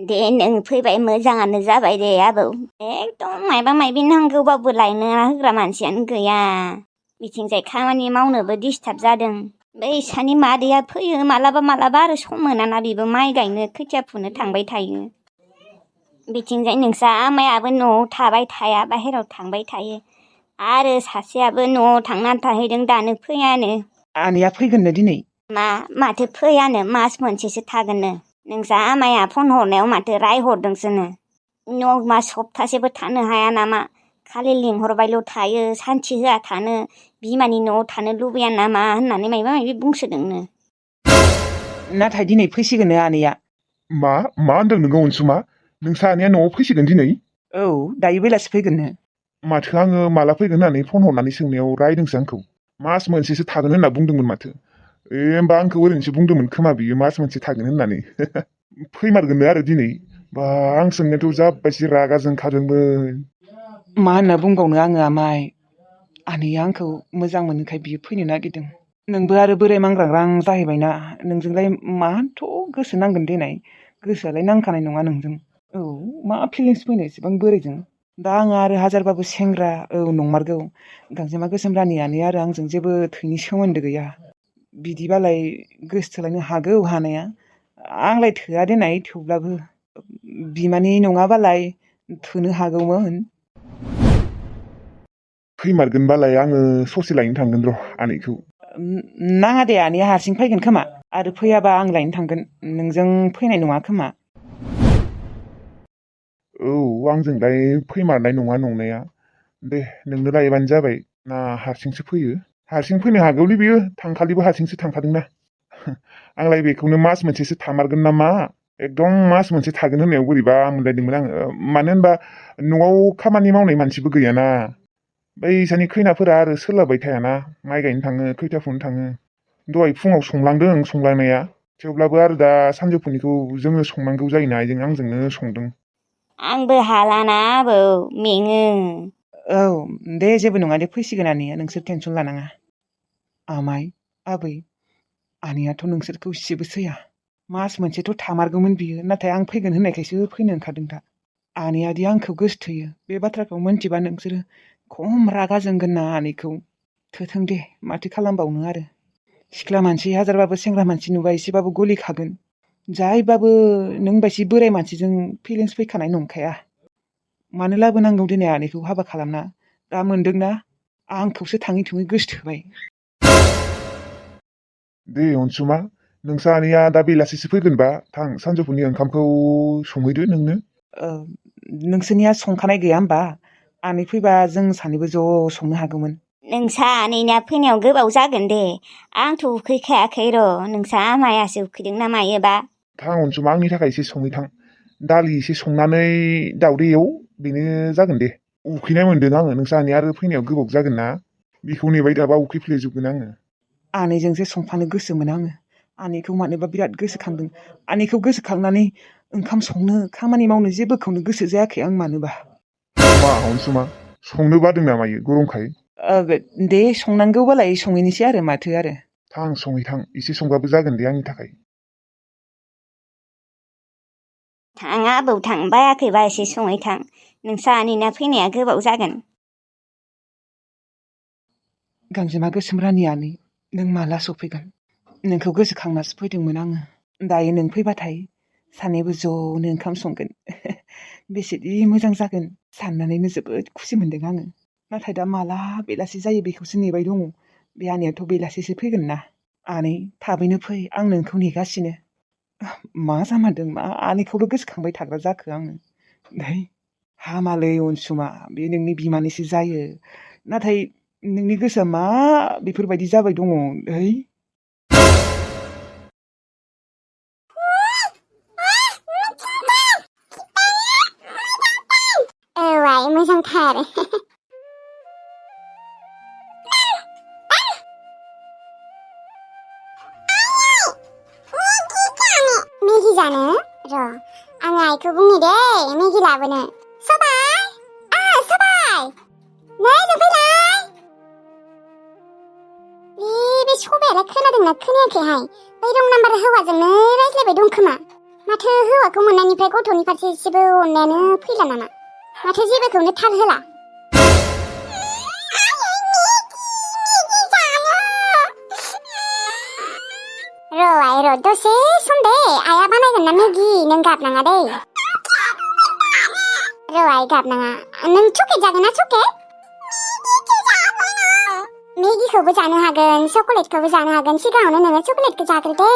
दे नों फैबाय मोजाङानो जाबाय दे आबौ एकदम मायबा मायबि नांगौबाबो लायनो होग्रा मानसियानो गैया बिथिंजाय खामानि मावनोबो डिस्टार्ब जादों बै इसानि मादैया फैयो मालाबा मालाबा आरो सम मोनाना बेबो माइ गायनो खोथिया फुनो थांबाय थायो बिथिंजाय नोंसा आमायाबो न'आव थाबाय थाया बाहेराव थांबाय थायो आरो सासेयाबो न'आव थांनानै थाहैदों दानो फैयानो आनैया फैगोननो दिनै माथो फैयानो मास मोनसेसो थागोननो नोंसा आमाया फन हरनायाव माथो रायहरदोंसोनो न'आव मास सप्तासेबो थानो हाया नामा खालि लिंहरबायल' थायो सान्थि होआ थानो बिमानि न'आव थानो लुबैया नामा होननानै मायबा मायबि बुंसोदोंनो नाथाय दिनै फैसिगोननो आनैया मा होनदों नोङो अनसुमा नोंसा आनैया न'आव फैसिगोन दिनै औ दायो बेलासि फैगोननो माथो आङो माला फैगोन होननानै फन हरनानै सोंनायाव रायदोंसो आंखौ मास मोनसेसो थागोन होनना बुंदोंमोन माथो होमबा आंखौ ओरैनोसो बुंदोंमोन खोमा बियो मास मोनसे थागोन होननानै फैमारगोननो आरो दिनै बा आं सोंनायाथ' जाबायसि रागा जोंखादोंमोन मा होनना बुंबावनो आङो आमाय आनैया आंखौ मोजां मोनोखाय बियो फैनो नागिरदों नोंबो आरो बोराय मांग्रांग्रां जाहैबायना नोंजोंलाय माथ' गोसो नांगोन देनाय गोसोआलाय नांखानाय नङा नोंजों औ मा फिलिंस फैनो एसेबां बोरायजों दा आङो आरो हाजारबाबो सेंग्रा औ नंमारगौ गांजेमा गोसोम रानियानो आरो आंजों जेबो थैनि सोमोन्दो गैया बिदिबालाय गोसोथोलायनो हागौ हानाया आंलाय थोआ देनाय थेवब्लाबो बिमानि नङाबालाय थोनो हागौमोन फैमारगोनबालाय आङो ससे लायनो थांगोन र' आनैखौ नाङा दे आनैया हारसिं फैगोन खोमा आरो फैयाबा आं लायनो थांगोन नोंजों फैनाय नङा खोमा औ आंजोंलाय फैमारनाय नङा नंनाया दे नोंनो लायबानो जाबाय ना हारसिंसो फैयो हारसिं फैनो हागौलै बियो थांखालिबो हारसिंसो थांखादोंना आंलाय बेखौनो मास मोनसेसो थामारगोन नामा एकदम मास मोनसे थागोन होननायाव बोरैबा मोनलायदोंमोन आङो मानो होनबा न'आव खामानि मावनाय मानसिबो गैयाना बै इसानि खैनाफोरा आरो सोलाबबाय थायाना माइ गायनो थाङो खैथिया फुनो थाङो दहाय फुङाव संलांदों संलांनाया थेवब्लाबो आरो दा सानजौफुनिखौ जोङो संनांगौ जायोना आंजोंनो संदों आंबो हालाना आबौ मेङो औ दे जेबो नङा दे फैसिगोन आनैया नोंसोर टेनसन लानाङा आमाय आबै आनैयाथ' नोंसोरखौ इसेबो सैया मास मोनसेथ' थामारगौमोन बियो नाथाय आं फैगोन होननायखायसो फैनो ओंखारदों दा आनैयादि आंखौ गोसोथोयो बे बाथ्राखौ मोनथिबा नोंसोरो खम रागा जोंगोन ना आनैखौ थोथों दे माथो खालामबावनो आरो सिख्ला मानसि हाजारबाबो सेंग्रा मानसि नुबा एसेबाबो गलिखागोन जायबाबो नों बायदि बोराय मानसिजों फिलिंस फैखानाय नंखाया मानो लाबोनांगौ दिनै आनैखौ हाबा खालामना दा मोनदोंना आंखौसो थाङै थुङै गोसोथोबाय दे अनसुमा नोंसा आनैया दा बेलासिसो फैगोनबा थां सानजौफुनि ओंखामखौ संहैदो नोंनो नोंसोरनिया संखानाय गैया होमबा आनै फैबा जों सानैबो ज' संनो हागौमोन नोंसा आनैना फैनायाव गोबाव जागोन दे आंथ' उखैखायाखै र' नोंसा आमायासो उखैदों ना मायोबा थां अनसुमा आंनि थाखाय एसे संहैथां दालि एसे संनानै दाउदै एव बेनो जागोन दे उखैनाय मोनदों आङो नोंसा आनैया आरो फैनायाव गोबाव जागोन ना बेखौ नेबाय थाबा उखैफ्लेजोबगोन आङो आनैजोंसो संफानो गोसोमोन आङो आनैखौ मानोबा बिराद गोसोखांदों आनैखौ गोसोखांनानै ओंखाम संनो खामानि मावनो जेबोखौनो गोसो जायाखै आं मानोबा मा अनसुमा संनो बादों ना मायो गरमखाय दे संनांगौबालाय संहैनोसै आरो माथो आरो थां संहैथां एसे संबाबो जागोन दे आंनि थाखाय थां आबौ थां बायाखैबा एसे संहैथां नोंसा आनैना फैनाया गोबाव जागोन गांजेमा गोसोम रानि आनै नों माला सफैगोन नोंखौ गोसोखांनासो फैदोंमोन आङो दायो नों फैबाथाय सानैबो ज'नो ओंखाम संगोन बेसेदि मोजां जागोन साननानैनो जोबोद खुसि मोनदों आङो नाथाय दा माला बेलासि जायो बेखौसो नेबाय दङ बे आनैयाथ' बेलासिसो फैगोन ना आनै थाबैनो फै आं नोंखौ नेगासिनो मा जामारदों मा आनैखौल' गोसोखांबाय थाग्रा जाखो आङो हामालै अनसुमा बे नोंनि बिमानैसो जायो नाथाय नोंनि गोसोआ मा बेफोरबायदि जाबाय दङ औ मोजांथार मेगि जानो र' आं आइखौ बुंनि दे मेगि लाबोनो सबाय सबाय नै जोंफैलाय बे सबायालाय खोनादोंना खोनायाखैहाय बै रं नाम्बार हौवाजोंनो रायज्लायबाय दं खोमा माथो हौवाखौ मोननायनिफ्राय गथ'नि फारसे एसेबो अननायानो फैला नामा? माथो जेबोखौनो थाल होला। र' दसे सम दे, आइया बानायगोन ना मेगि, नों गाबनाङा दे। आइ गाबनाङा, नों चक्लेट जागोन ना चक्लेट? मेगिखौबो जानो हागोन, चक्लेटखौबो जानो हागोन। सिगाङावनो नोङो चक्लेटखौ जाग्रो दे।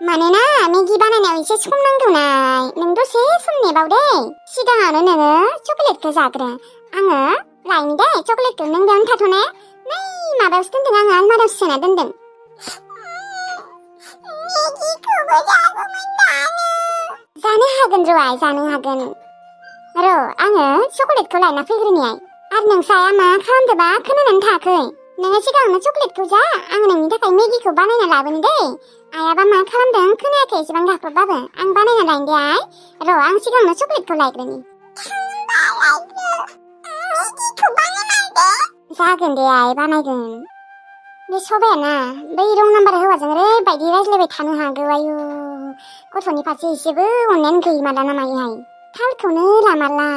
मानोना मेगि बानायनायाव एसे सम नांगौ नाय, नों दसे सम नेबाव दे। सिगाङावनो नोङो चक्लेटखौ जाग्रो। आङो लायनि दे चक्लेटखौ, नों बेयावनो थाथ'ने। नै माबायावसो दोनदों आङो, आलमारियावसो सोना दोनदों। जानो हागोन आइ, जानो हागोन। आङो चक्लेटखौ लायना फैग्रोनि आइ। आरो नोंसाया मा खालामदोंबा खोनानानै थायाखै? नोङो सिगाङावनो चक्लेटखौ जा, आं नोंनि थाखाय मेगिखौ बानायना लाबोनि दे। आइयाबा मा खालामदों खोनायाखै एसेबां गाख्रबबाबो, आं बानायना लायनि दे आइ। आं सिगाङावनो चक्लेटखौ लायग्रोनि। जागोन दे आइ, बानायगोन। बे सबायाना बै रं नाम्बार हौवाजों ओरैबायदि रायज्लायबाय थानो हागौ, आयु गथ'नि फारसे एसेबो अननायानो गैमाला ना मायोहाय। थालखौनो लामारला,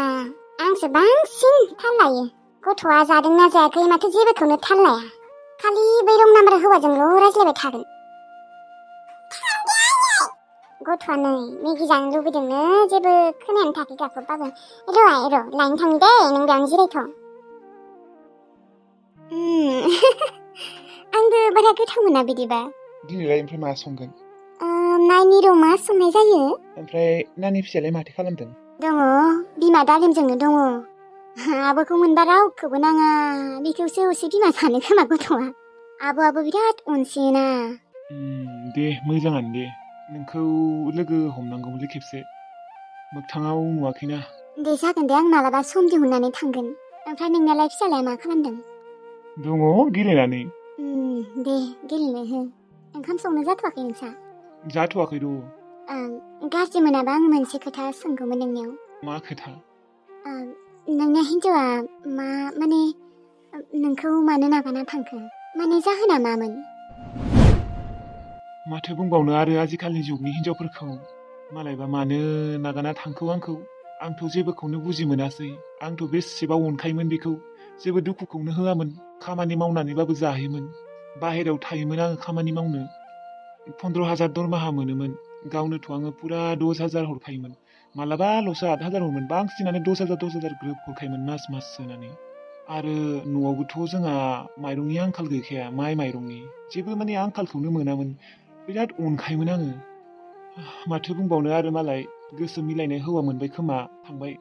आंसो बांसिन थाल लायो। गथ'आ जादोंना जायाखै माथो जेबोखौनो थाल लाया, खालि बै रं नाम्बार हौवाजोंल' रायज्लायबाय थागोन। गथ'आ नै मेगि जानो लुबैदोंनो, जेबो खोनायानो थायाखै गाख्रबबाबो। आइ लायनो थांनि दे, नों बेयावनो जिरायथ'। आंबो बारा गोथाव मोना बिदिबा। दिनैलाय ओमफ्राय मा संगोन? नायनि र' मा संनाय जायो। ओमफ्राय नानि फिसालाय माथो खालामदों? दङ, बिमा दालिमजोंनो दङ। आबोखौ मोनबा रावखौबो नाङा, बेखौसो असे बिमा सानो खोमा गथ'आ। आब'आबो बिराद अनसोयोना। दे मोजाङानो दे, नोंखौ लोगो हमनांगौमोनलै खेबसे, मोगथाङाव नुवाखैना। दे जागोन दे, आं मालाबा सम दिहुननानै थांगोन। ओमफ्राय नोंनालाय फिसालाया मा खालामदों? दङ गेलेनानै। दे गेलेनो हो। ओंखाम संनो जाथ'वाखै नोंसा? जाथ'वाखै र'। गाज्रि मोनाबा आं मोनसे खोथा सोंगौमोन नोंनियाव। मा खोथा? नोंना हिन्जावा माने नोंखौ मानो नागारना थांखो? माने जाहोना मामोन? माथो बुंबावनो आरो आजिखालिनि जुगनि हिन्जावफोरखौ, मालायबा मानो नागारना थांखौ आंखौ। आंथ' जेबोखौनो बुजि मोनासै। आंथ' बेसेबा अनखायोमोन बेखौ, जेबो दुखुखौनो होआमोन। खामानि मावनानैबाबो जायोमोन, बाहेरायाव थायोमोन आङो खामानि मावनो। 15,000 दरमाहा मोनोमोन, गावनोथ' आङो पुरा 10,000 हरखायोमोन। मालाबाल'सो 8,000 हरोमोन, बांसिनानो 10,000 ग्रोब हरखायोमोन मास सोनानै। आरो न'आवबोथ' जोंहा माइरंनि आंखाल गैखाया, माइरंनि जेबो माने आंखालखौनो मोनामोन। बिराद अनखायोमोन आङो। माथो बुंबावनो आरो, मालाय गोसो मिलायनाय हौवा मोनबाय खोमा, थांबाय।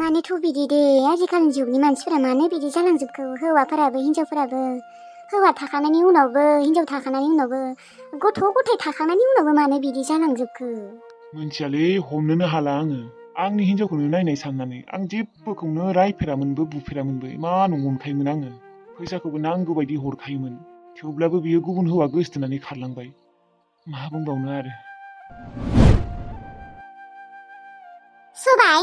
मानोथ' बिदि दे, आजिखालिनि जुगनि मानसिफोरा मानो बिदि जालांजोबखो? हौवाफोराबो हिन्जावफोराबो, हौवा थाखानायनि उनावबो, हिन्जाव थाखानायनि उनावबो, गथ' गथाय थाखानायनि उनावबो मानो बिदि जालांजोबखो? मोनथियालै, हमनोनो हाला आङो। आंनि हिन्जावखौनो नायनाय साननानै आं जेबोखौनो रायफेरामोनबो बुफेरामोनबो, इमान अनखायोमोन आङो। फैसाखौबो नांगौ बायदि हरखायोमोन, थेवब्लाबो बियो गुबुन हौवा गोसथोनानै खारलांबाय। मा बुंबावनो आरो। सबाय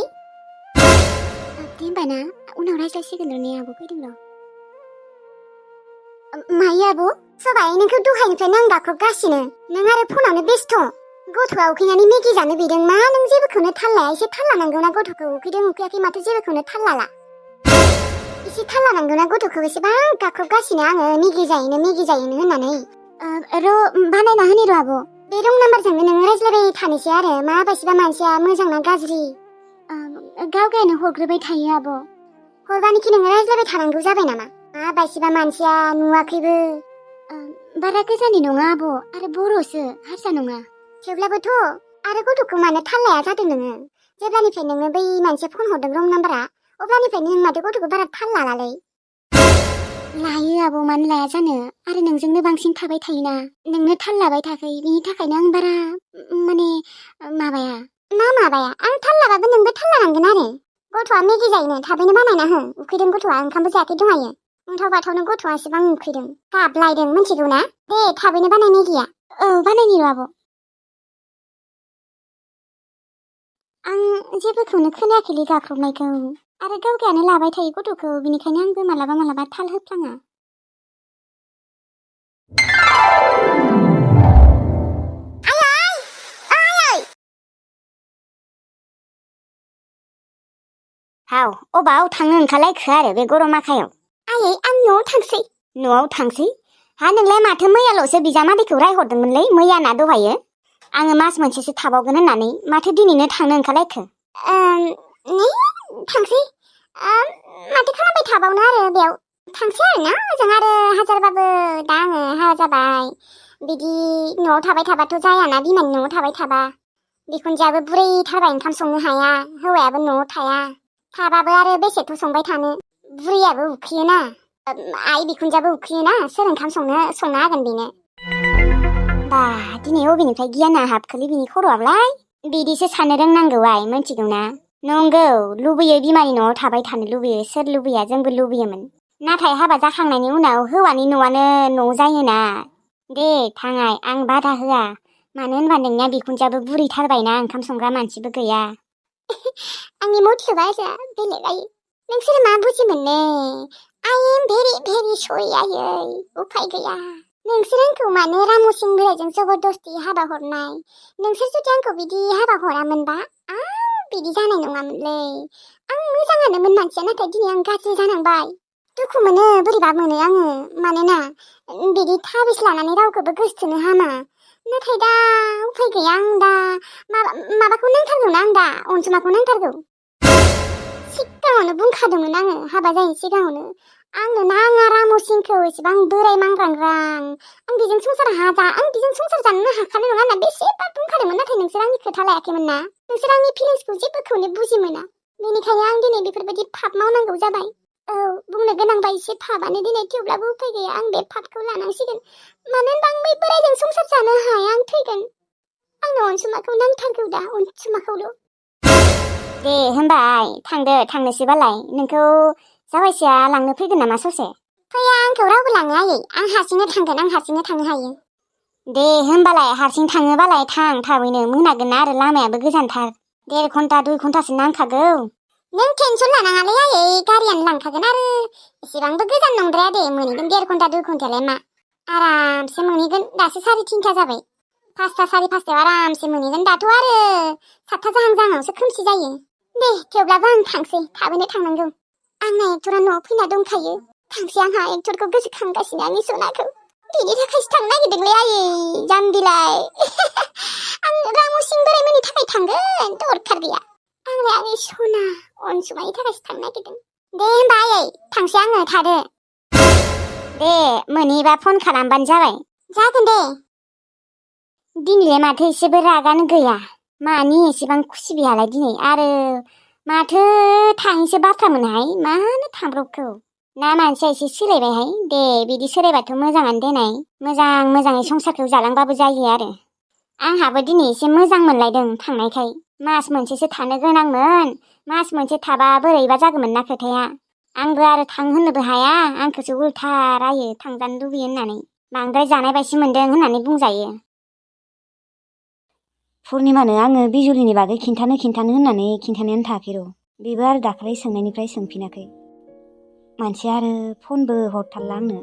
दे होमबाना, उनाव रायज्लायसिगोन र' नै आब' फैदों र'। मायो आब'? सबाय, नोंखौ दहायनिफ्रायनो आं गाख्रबगासिनो, नों आरो फनावनो बेस्थ'। गथ'आ उखैनानै मेगि जानो बिदों, मा नों जेबोखौनो थाल लाया? एसे थाल लानांगौना गथ'खौ, उखैदों उखैयाखै माथो जेबोखौनो थाल लाला। एसे थाल लानांगौना गथ'खौ, एसेबां गाख्रबगासिनो आङो मेगि जायोनो होननानै। बानायना होनि र' आब'। बे रं नाम्बारजोंनो नोङो रायज्लायबाय थानोसै आरो, माबायसिबा मानसिया, मोजां ना गाज्रि। गावगायानो हरग्रोबाय थायो आब'। हरबानोखि नोङो रायज्लायबाय थानांगौ जाबाय नामा? माबायसिबा मानसिया, नुवाखैबो। बारा गोजाननि नङा आब', आरो बर'सो, हारसा नङा। थेवब्लाबोथ' आरो गथ'खौ मानो थाल लाया जादों नोङो? जेब्लानिफ्राय नोङो बै मानसिया फन हरदों रं नाम्बारा, अब्लानिफ्रायनो नों माथो गथ'खौ बारा थाल लालालै। लायो आब', मानो लाया जानो? आरो नोंजोंनो बांसिन थाबाय थायोना, नोंनो थाल लाबाय थायाखै, बिनि थाखायनो आं बारा माने माबाया। आं थाल लाबाबो नोंबो थाल लानांगोन आरो। गथ'आ मेगि जायोनो, थाबैनो बानायना हो। उखैदों गथ'आ, ओंखामबो जायाखै दहायो। उन्थाव बाथावनो गथ'आ एसेबां उखैदों, गाबलायदों, मिथिगौ ना? दे थाबैनो बानाय मेगिया। औ बानायनि र' आब'। आं जेबोखौनो खोनायाखैलै गाख्रबनायखौ, आरो गावगायानो लाबाय थायो गथ'खौ, बिनिखायनो आंबो मालाबा थाल होफ्लाङा। हाव अबाव थांनो ओंखारलायखो आरो बे गरम आखायाव? आयै आं न'आव थांसै। न'आव थांसै? हा नोंलाय माथो मैयाल'सो बिजामादैखौ रायहरदोंमोनलै मैया ना दहायो? आङो मास मोनसेसो थाबावगोन होननानै माथो दिनैनो थांनो ओंखारलायखो? नै थांसै। माथो खालामबाय थाबावनो आरो बेयाव थांसै आरोना ओजों आरो हाजारबाबो दा आङो हाबा जाबाय बिदि न'आव थाबाय थाबाथ' जायाना बिमानि न'आव थाबाय थाबा बिखुनजोआबो बुरैथारबाय ओंखाम संनो हाया हौवायाबो न'आव थाया थाबाबो आरो बेसेथो संबाय थानो बुरैयाबो उखैयोना आइ बिखुनजोआबो उखैयोना सोर ओंखाम संना होगोन बेनो। बा दिनै अबेनिफ्राय गियाना हाबखोलै बिनि खर'आवलाय? बिदिसो साननो रोंनांगौ आइ मोनथिगौना? नंगौ लुबैयो बिमानि न'आव थाबाय थानो लुबैयो सोर लुबैया जोंबो लुबैयोमोन नाथाय हाबा जाखांनायनि उनाव हौवानि न'आनो न' जायोना। दे थाङाय आं बादा होआ मानो होनबा नोंनिया बिखुनजोआबो बुरैथारबायना ओंखाम संग्रा मानसिबो गैया। आंनि मथेबा आजा बेलेग आयै नोंसोर मा बुजि मोननो आइ एम भेरि भेरि सरि आयै उफाय गैया नोंसोर आंखौ मानो रामसिं बोरायजों जबरदस्ति हाबा हरनाय नोंसोर जुदि आंखौ बिदि हाबा हरामोनबा आं बिदि जानाय नङामोनलै आं मोजाङानोमोन मानसिया नाथाय दिनै आं गाज्रि जानांबाय दुखु मोनो बोरैबा मोनो आङो मानोना बिदि थाबिस लानानै रावखौबो गोसथोनो हामा नाथाय दा उफाय गैया आं दा माबाखौ नांथारगौना आं दा अनसुमाखौ नांथारगौ सिगाङावनो बुंखादोंमोन आङो हाबा जायैनि सिगाङावनो आंनो नाङा रामसिंखौ एसेबां बोराय मांग्रांग्रां आं बेजों संसार जानोनो हाखानाय नङा होनना बेसेबां बुंखादोंमोन नाथाय नोंसोर आंनि खोथा लायाखैमोन ना नोंसोर आंनि फिलिंसखौ जेबोखौनो बुजि मोना बेनिखायनो आं दिनै बेफोरबायदि फाप मावनांगौ जाबाय। औ बुंनो गोनांबा एसे फापआनो दिनै थेवब्लाबो उफाय गैया आं बे फापखौ लानांसिगोन मानो होनबा आं बै बोरायजों संसार जानो हाया आं थैगोन आंनो अनसुमाखौ नांथारगौ दा अनसुमाखौल'। दे होनबा आइ थांनोसैबालाय नोंखौ जावायसिया लांनो फैगोन नामा ससे? फैया आंखौ रावबो लाङो आयै आं हारसिंनो थांगोन आं हारसिंनो थांनो हायो। दे होनबालाय हारसिं थाङोबालाय थां थाबैनो मोनागोन ना आरो लामायाबो गोजानथार 1.5 घन्टा 2 घन्टासो नांखागौ। नों टेनसन लानाङालै आयै गारियानो लांखागोन आरो एसेबांबो गोजान नंद्राया दे मोनहैगोन 1.5 घन्टा 2 घन्टायालाय मा आरामसे मोनहैगोन दासो 3:30 जाबाय 5ता 5:30 आरामसे मोनहैगोन दाथ' आरो 7ता जाहांआवसो खोमसि जायो। दे थेवब्लाबो आं थांसै थाबैनो थांनांगौ आंना एक्टरा न'आव फैना दंखायो थांसै आंहा एक्टरखौ गोसोखांगासिनो आंनि सनाखौ बिनि थाखायसो थांनो नागिरदोंलै आयै जाम्बिलाय आं रामसिं बोरायमोननि थाखाय थांगोन दरखार गैया आंलाय आंनि सना अनसुमानि थाखायसो थांनो नागिरदों। दे होनबा आयै थांसै आङो थादो। दे मोनहैबा फन खालामबानो जाबाय। जागोन दे। दिनैलाय माथो एसेबो रागानो गैया मानि एसेबां खुसि बेहालाय दिनै आरो माथो थाङैसो बाथ्रामोनहाय मानो थांब्रबखो ना मानसिया एसे सोलायबायहाय दे बिदि सोलायबाथ' मोजाङानो देनाय मोजाङै संसारखौ जालांबाबो जायो आरो आंहाबो दिनै एसे मोजां मोनलायदों थांनायखाय मास मोनसेसो थानो गोनांमोन मास मोनसे थाबा बोरैबा जागौमोन ना खोथाया आंबो आरो थां होननोबो हाया आंखौसो उल्था रायो थांजानो लुबैयो होननानै बांद्राय जानाय बायदि मोनदों होननानै बुंजायो। पुर्निमानो आङो बिजुलिनि बागै खिन्थानो होननानै खिन्थानायानो थायाखै र' बेबो आरो दाखालि सोंनायनिफ्राय सोंफिनाखै मानसिया आरो फनबो हरथारला आंनो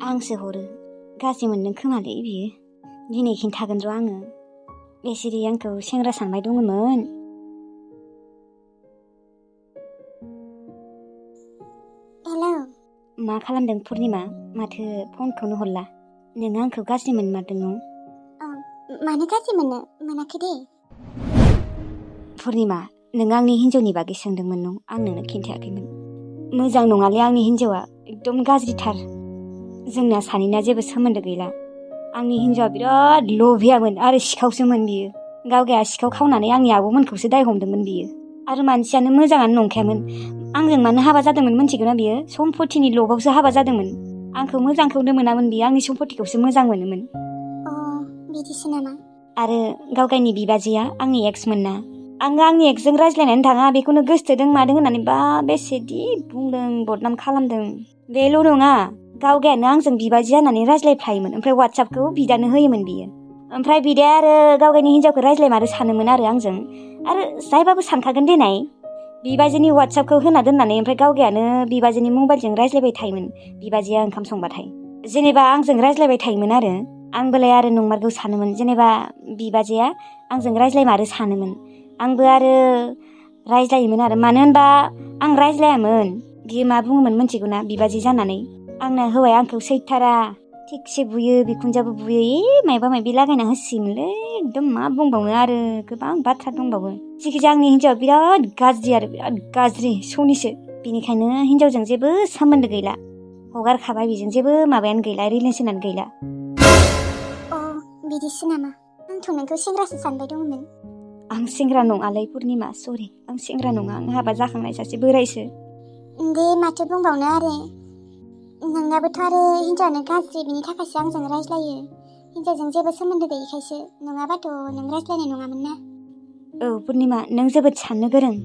आंसो हरो गाज्रि मोनदों खोमालै बियो दिनै खिन्थागोन र' आङो बेसिरि आंखौ सेंग्रा सानबाय दङमोन। हेलौ मा खालामदों पुर्निमा माथो फनखौनो हरला नोङो आंखौ गाज्रि मोनमारदों न'? मानो गाज्रि मोनाखै दे। पुर्निमा नों आंनि हिन्जावनि बागै सोंदोंमोन न' आं नोंनो खिन्थायाखैमोन मोजां नङालै आंनि हिन्जावा एकदम गाज्रिथार जोंना सानैना जेबो सोमोन्दो गैला आंनि हिन्जावा बिराद लभियामोन आरो सिखावसोमोन बियो गावगाया सिखाव खावनानै आंनि आब'मोनखौसो दाय हमदोंमोन बियो आरो मानसियानो मोजाङानो नंखायामोन आंजों मानो हाबा जादोंमोन मिथिगौना बियो सम्पतिनि लबावसो हाबा जादोंमोन आंखौ मोजांखौनो मोनामोन बियो आंनि सम्पतिखौसो मोजां मोनोमोन। बिदिसो नामा? आरो गावगायनि बिबाजैया आंनि एक्समोन ना आङो आंनि एक्सजों रायज्लायनानै थाङा बेखौनो गोसथोदों मादों होननानै बा बेसेदि बुंदों बदनाम खालामदों बेल' नङा गावगायानो आंजों बिबाजै जानानै रायज्लायफ्लायोमोन ओमफ्राय वाट्सएपखौ बिदानो होयोमोन बियो ओमफ्राय बिदाया आरो गावगायनि हिन्जावखौ रायज्लायमारो सानोमोन आरो आंजों आरो जायबाबो सानखागोन देनाय बिबाजैनि वाट्सएपखौ होना दोननानै ओमफ्राय गावगायानो बिबाजैनि मबाइलजों रायज्लायबाय थायोमोन बिबाजैया ओंखाम संबाथाय जेनेबा आंजों रायज्लायबाय थायोमोन आरो आंबोलाय आरो नंमारगौ सानोमोन जेनेबा बिबाजैया आंजों रायज्लायमारो सानोमोन आंबो आरो रायज्लायोमोन आरो मानो होनबा आं रायज्लायामोन बियो मा बुङोमोन मिथिगौ ना बिबाजै जानानै आंना हौवाया आंखौ सैथारा थिगसे बुयो बिखुनजोआबो बुयो मायबा मायबि लागायना होसिगोनलै एकदम मा बुंबावनो आरो गोबां बाथ्रा दंबावो जिखिजाया आंनि हिन्जावा बिराद गाज्रि आरो बिराद गाज्रि सनिसो बेनिखायनो हिन्जावजों जेबो सोमोन्दो गैला हगारखाबाय बेजों जेबो माबायानो गैला रिलेसनानो गैला अ बिदिसो नामा आंथ' नोंखौ सेंग्रासो सानबाय दंमोन आं सेंग्रा नङालै पुर्निमा सरि आं सेंग्रा नङा आं हाबा जाखांनाय सासे बोरायसो दे माथो बुंबावनो आरो नोंनाबोथ' आरो हिन्जावानो गाज्रि बिनि थाखायसो आंजों रायज्लायो हिन्जावजों जेबो सोमोन्दो गैयिखायसो नङाबाथ' नों रायज्लायनाय नङामोन ना औ पुर्निमा नों जोबोद साननो गोरों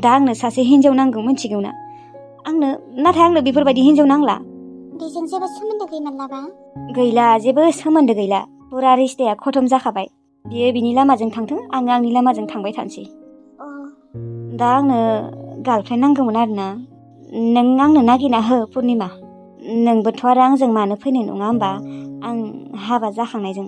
दा आंनो सासे हिन्जाव नांगौ मिथिगौ ना नाथाय आंनो बेफोरबायदि हिन्जाव नांला बेजों जेबो सोमोन्दो गैमारलाबा गैला जेबो सोमोन्दो गैला फुरा रिश्ताया खतम जाखाबाय बियो बिनि लामाजों थांथों आङो आंनि लामाजों थांबाय थानोसै अ दा आंनो गार्लफ्रेन्ड नांगौमोन आरोना नों आंनो नागिरना हो पुर्निमा नोंबोथ' आरो आंजों मानो फैनो नङा होमबा आं हाबा जाखांनायजों